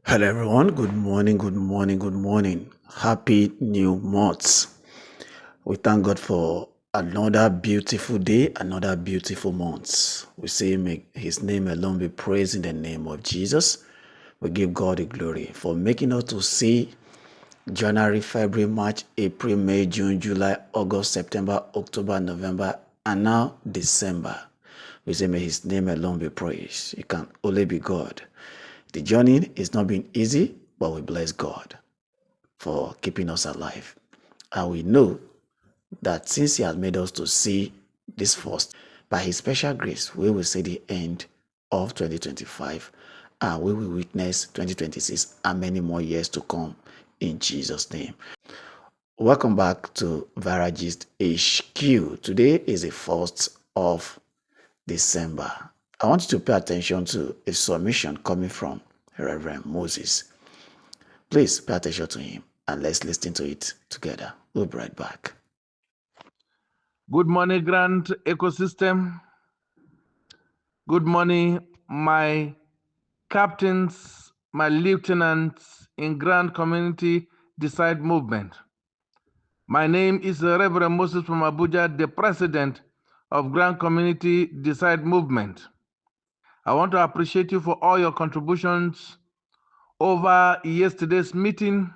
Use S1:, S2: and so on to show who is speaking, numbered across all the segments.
S1: Hello everyone, good morning, good morning, good morning. Happy new month. We thank God for another beautiful day, another beautiful month. We say may his name alone be praised in the name of Jesus. We give God the glory for making us to see January, February, March, April, May, June, July, August, September, October, November, and now December. We say may his name alone be praised. It can only be God. The journey is not been easy, but we bless God for keeping us alive. And we know that since he has made us to see this first, by his special grace, we will see the end of 2025 and we will witness 2026 and many more years to come in Jesus' name. Welcome back to Varagist HQ. Today is the 1st of December. I want you to pay attention to a submission coming from Reverend Moses. Please pay attention to him and let's listen to it together. We'll be right back.
S2: Good morning, Grand Ecosystem. Good morning, my captains, my lieutenants in Grand Community Decide Movement. My name is Reverend Moses from Abuja, the president of Grand Community Decide Movement. I want to appreciate you for all your contributions over yesterday's meeting.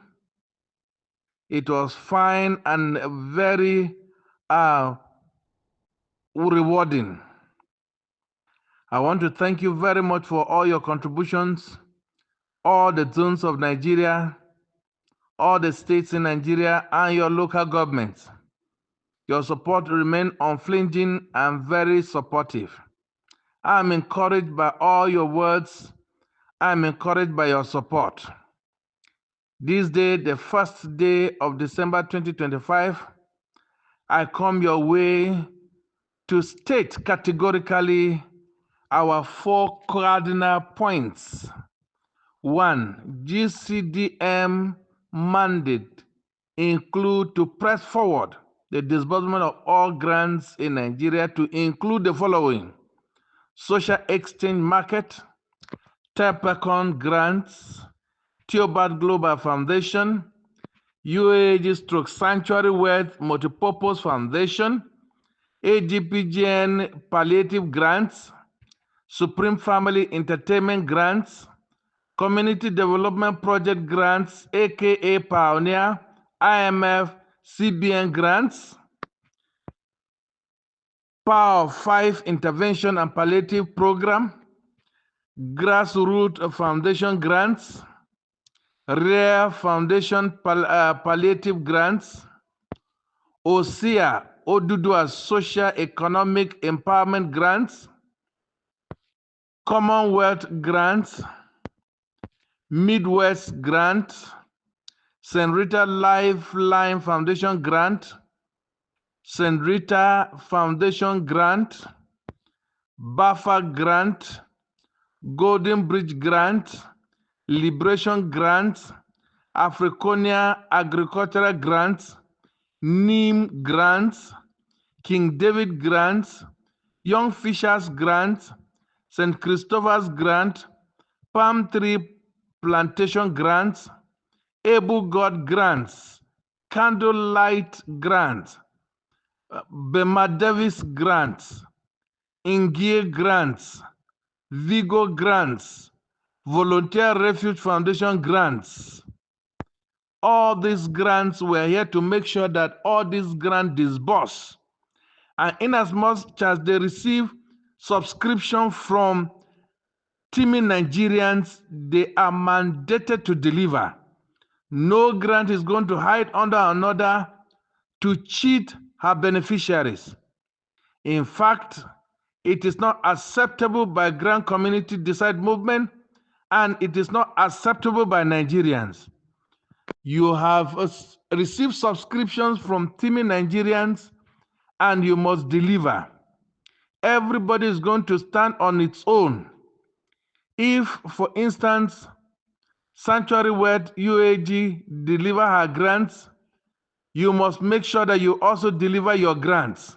S2: It was fine and very rewarding. I want to thank you very much for all your contributions, all the zones of Nigeria, all the states in Nigeria, and your local governments. Your support remains unflinching and very supportive. I'm encouraged by all your words. I'm encouraged by your support. This day, the first day of December 2025, I come your way to state categorically our 4 cardinal points. 1. GCDM mandate include to press forward the disbursement of all grants in Nigeria to include the following: social exchange market, TAPACON grants, Theobald Global Foundation, UAAG / Sanctuary Wealth Multipurpose Foundation, AGPGN palliative grants, Supreme Family Entertainment grants, Community Development Project grants, aka Pioneer, IMF, CBN grants, Power of 5 Intervention and Palliative Program, Grassroots Foundation grants, Rare Foundation Palliative grants, OSEA Oduduwa Social Economic Empowerment grants, Commonwealth grants, Midwest grant, St. Rita Lifeline Foundation grant, St. Rita Foundation grant, BAFA grant, Golden Bridge grant, Liberation grant, Africonia Agricultural grant, NIM grants, King David grants, Young Fishers grant, St. Christopher's grant, Palm Tree Plantation grants, Able God grants, Candlelight grants, Bema Davis grants, Ingie grants, Vigo grants, Volunteer Refuge Foundation grants. All these grants were here to make sure that all these grants disburse. And inasmuch as they receive subscription from teaming Nigerians, they are mandated to deliver. No grant is going to hide under another to cheat her beneficiaries. In fact, it is not acceptable by Grand Community Decide Movement, and it is not acceptable by Nigerians. You have received subscriptions from teaming Nigerians, and you must deliver. Everybody is going to stand on its own. If, for instance, Sanctuary Wealth UAG deliver her grants, you must make sure that you also deliver your grants.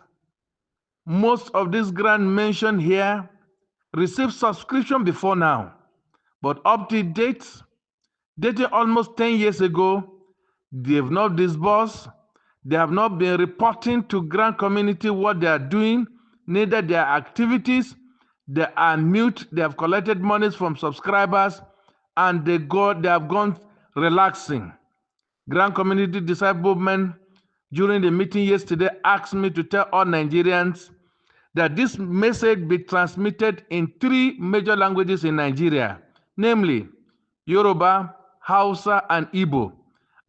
S2: Most of these grants mentioned here received subscription before now, but up to date, dated almost 10 years ago. They have not disbursed. They have not been reporting to grant community what they are doing, neither their activities. They are mute. They have collected monies from subscribers, and they have gone relaxing. Grand Community Disciple Movement, during the meeting yesterday, asked me to tell all Nigerians that this message be transmitted in 3 major languages in Nigeria, namely Yoruba, Hausa, and Igbo,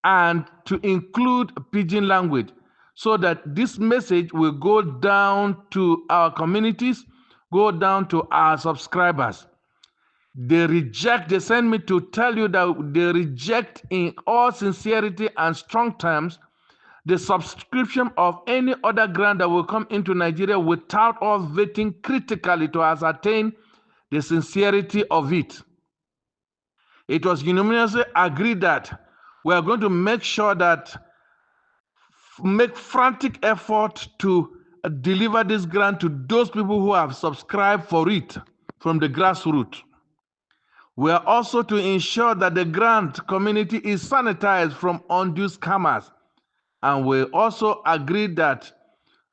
S2: and to include Pidgin language, so that this message will go down to our communities, go down to our subscribers. They send me to tell you that they reject in all sincerity and strong terms the subscription of any other grant that will come into Nigeria without us vetting critically to ascertain the sincerity of it. It was unanimously agreed that we are going to make sure that make frantic effort to deliver this grant to those people who have subscribed for it from the grassroots. We are also to ensure that the grant community is sanitized from undue scammers. And we also agreed that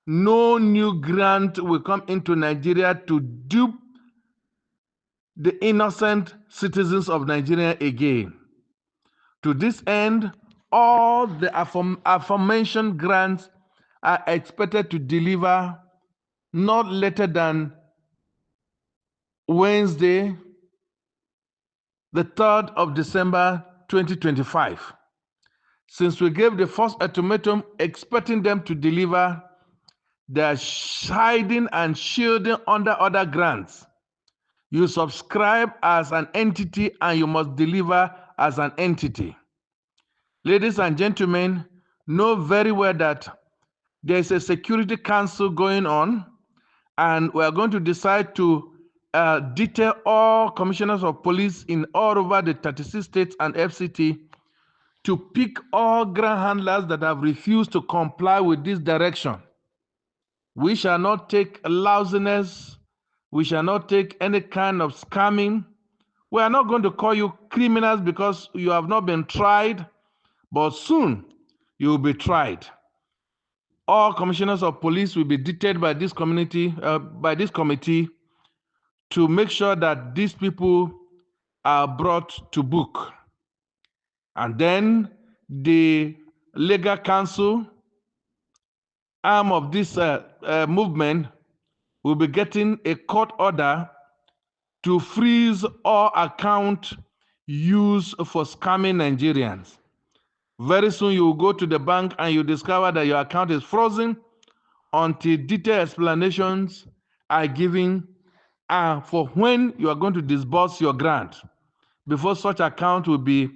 S2: no new grant will come into Nigeria to dupe the innocent citizens of Nigeria again. To this end, all the aforementioned grants are expected to deliver not later than Wednesday, the 3rd of December 2025. Since we gave the first ultimatum expecting them to deliver, they are hiding and shielding under other grants. You subscribe as an entity and you must deliver as an entity. Ladies and gentlemen, know very well that there is a Security Council going on, and we are going to decide to detail all commissioners of police in all over the 36 states and FCT to pick all grant handlers that have refused to comply with this direction. We shall not take lousiness. We shall not take any kind of scamming. We are not going to call you criminals because you have not been tried, but soon you will be tried. All commissioners of police will be detailed by this committee to make sure that these people are brought to book. And then the legal counsel arm of this movement will be getting a court order to freeze all accounts used for scamming Nigerians. Very soon you will go to the bank and you discover that your account is frozen until detailed explanations are given for when you are going to disburse your grant before such account will be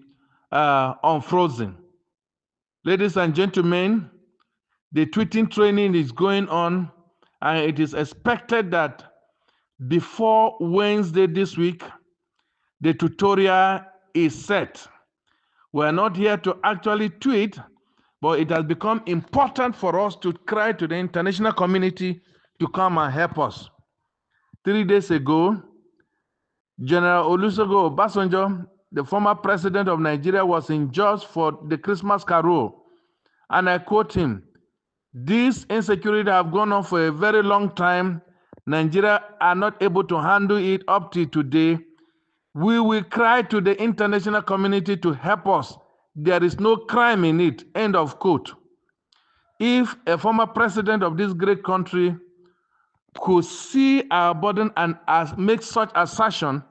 S2: unfrozen. Ladies and gentlemen, the tweeting training is going on, and it is expected that before Wednesday this week, the tutorial is set. We are not here to actually tweet, but it has become important for us to cry to the international community to come and help us. 3 days ago, General Olusegun Obasanjo, the former president of Nigeria, was in Jos for the Christmas carol. And I quote him, "This insecurity have gone on for a very long time. Nigeria are not able to handle it up to today. We will cry to the international community to help us. There is no crime in it." End of quote. If a former president of this great country could see our burden and make such assertion,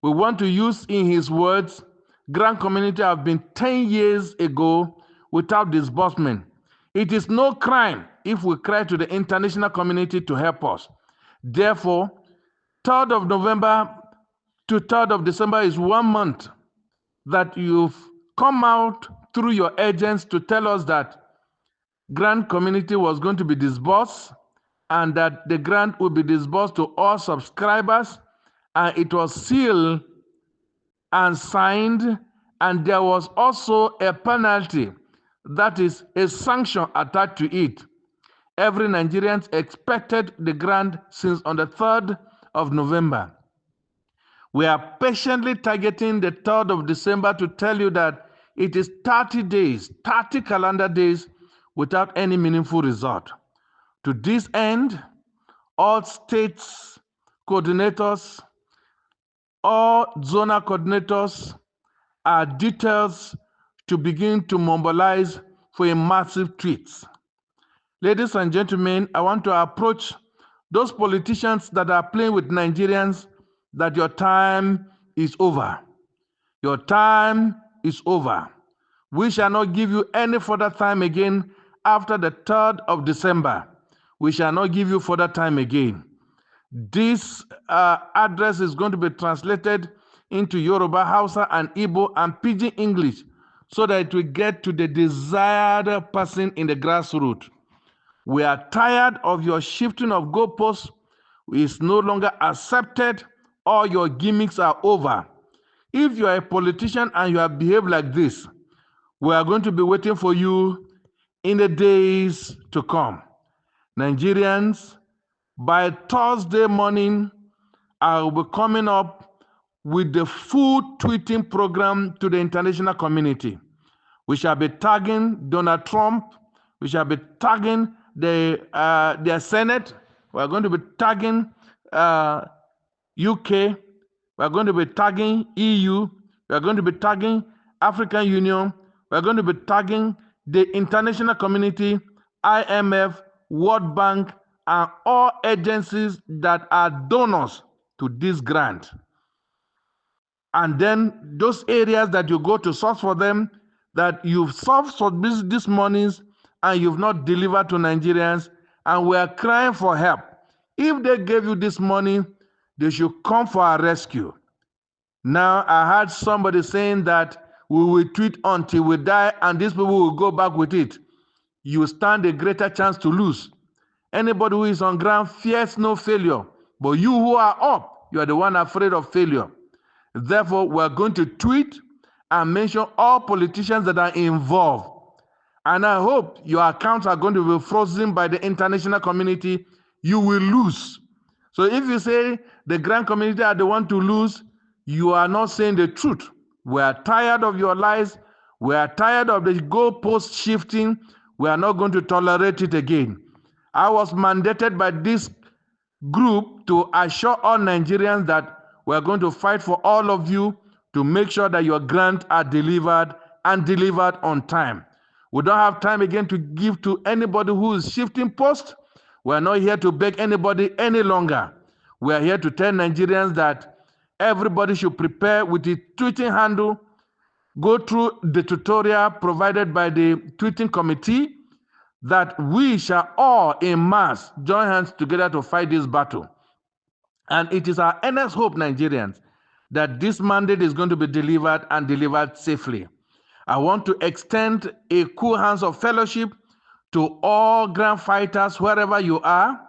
S2: we want to use in his words, Grand Community have been 10 years ago without disbursement. It is no crime if we cry to the international community to help us. Therefore, 3rd of November to 3rd of December is 1 month that you've come out through your agents to tell us that grant community was going to be disbursed and that the grant will be disbursed to all subscribers, and it was sealed and signed, and there was also a penalty, that is a sanction attached to it. Every Nigerian expected the grant since on the 3rd of November. We are patiently targeting the 3rd of December to tell you that it is 30 days, 30 calendar days without any meaningful result. To this end, all states coordinators, all zonal coordinators are details to begin to mobilize for a massive tweet. Ladies and gentlemen, I want to approach those politicians that are playing with Nigerians that your time is over. Your time is over. We shall not give you any further time again after the 3rd of December. We shall not give you further time again. This address is going to be translated into Yoruba, Hausa, and Igbo and Pidgin English so that it will get to the desired person in the grassroots. We are tired of your shifting of goalposts. It's no longer accepted. All your gimmicks are over. If you are a politician and you have behaved like this, we are going to be waiting for you in the days to come. Nigerians, by Thursday morning, I will be coming up with the full tweeting program to the international community. We shall be tagging Donald Trump. We shall be tagging their Senate. We are going to be tagging UK. We are going to be tagging EU. We are going to be tagging African Union. We are going to be tagging the international community, IMF, World Bank, and all agencies that are donors to this grant. And then those areas that you go to source for them, that you've solved for these monies and you've not delivered to Nigerians, and we are crying for help. If they gave you this money, they should come for our rescue. Now, I heard somebody saying that we will tweet until we die and these people will go back with it. You stand a greater chance to lose. Anybody who is on ground fears no failure, but you who are up, you are the one afraid of failure. Therefore, we are going to tweet and mention all politicians that are involved. And I hope your accounts are going to be frozen by the international community. You will lose. So if you say the grand community are the one to lose, you are not saying the truth. We are tired of your lies. We are tired of the goalpost shifting. We are not going to tolerate it again. I was mandated by this group to assure all Nigerians that we are going to fight for all of you to make sure that your grants are delivered and delivered on time. We don't have time again to give to anybody who is shifting posts. We are not here to beg anybody any longer. We are here to tell Nigerians that everybody should prepare with the tweeting handle, go through the tutorial provided by the tweeting committee, that we shall all in mass join hands together to fight this battle. And it is our earnest hope, Nigerians, that this mandate is going to be delivered and delivered safely. I want to extend a cool hands of fellowship to all grand fighters wherever you are,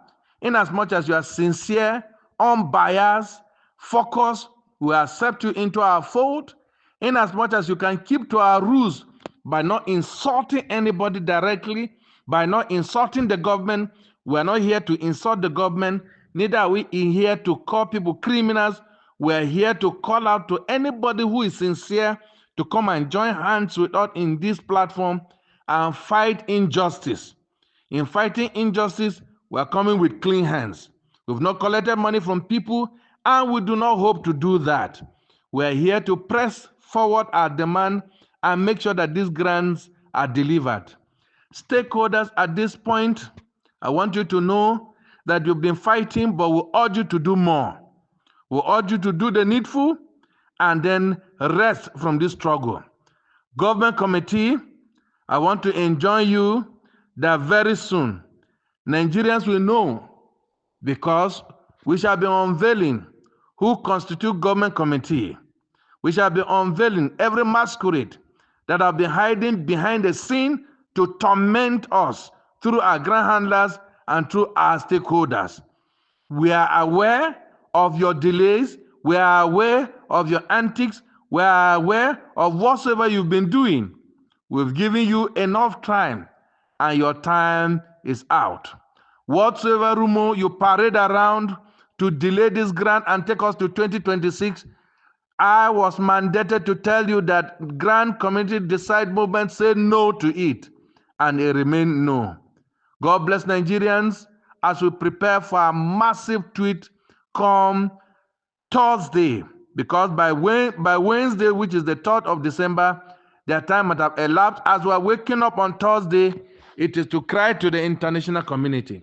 S2: in as much as you are sincere, unbiased, focused, we accept you into our fold, in as much as you can keep to our rules by not insulting anybody directly, by not insulting the government. We are not here to insult the government, neither are we here to call people criminals. We are here to call out to anybody who is sincere to come and join hands with us in this platform and fight injustice. In fighting injustice, we are coming with clean hands. We've not collected money from people, and we do not hope to do that. We are here to press forward our demand and make sure that these grants are delivered. Stakeholders, at this point, I want you to know that you've been fighting, but we urge you to do more. We urge you to do the needful and then rest from this struggle. Government committee, I want to enjoin you that very soon Nigerians will know, because we shall be unveiling who constitute government committee. We shall be unveiling every masquerade that have been hiding behind the scene to torment us through our grand handlers and through our stakeholders. We are aware of your delays. We are aware of your antics. We are aware of whatsoever you've been doing. We've given you enough time, and your time is out. Whatsoever rumor you parade around to delay this grant and take us to 2026, I was mandated to tell you that Grand Community Decide movement said no to it, and it remained no. God bless Nigerians as we prepare for a massive tweet come Thursday, because by Wednesday, which is the 3rd of December, their time might have elapsed. As we are waking up on Thursday, it is to cry to the international community.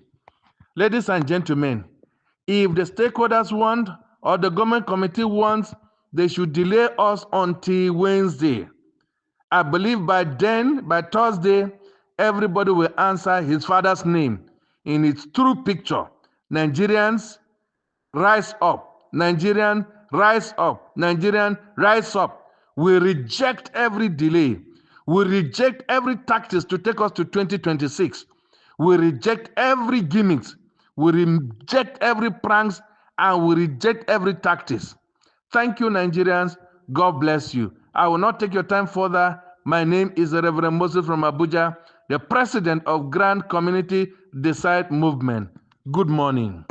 S2: Ladies and gentlemen, if the stakeholders want or the government committee wants, they should delay us until Wednesday. I believe by then, by Thursday, everybody will answer his father's name in its true picture. Nigerians, rise up. Nigerian, rise up. Nigerian, rise up. We reject every delay. We reject every tactics to take us to 2026. We reject every gimmicks. We reject every pranks, and we reject every tactics. Thank you, Nigerians. God bless you. I will not take your time further. My name is Reverend Moses from Abuja, the president of Grand Community Decide Movement. Good morning.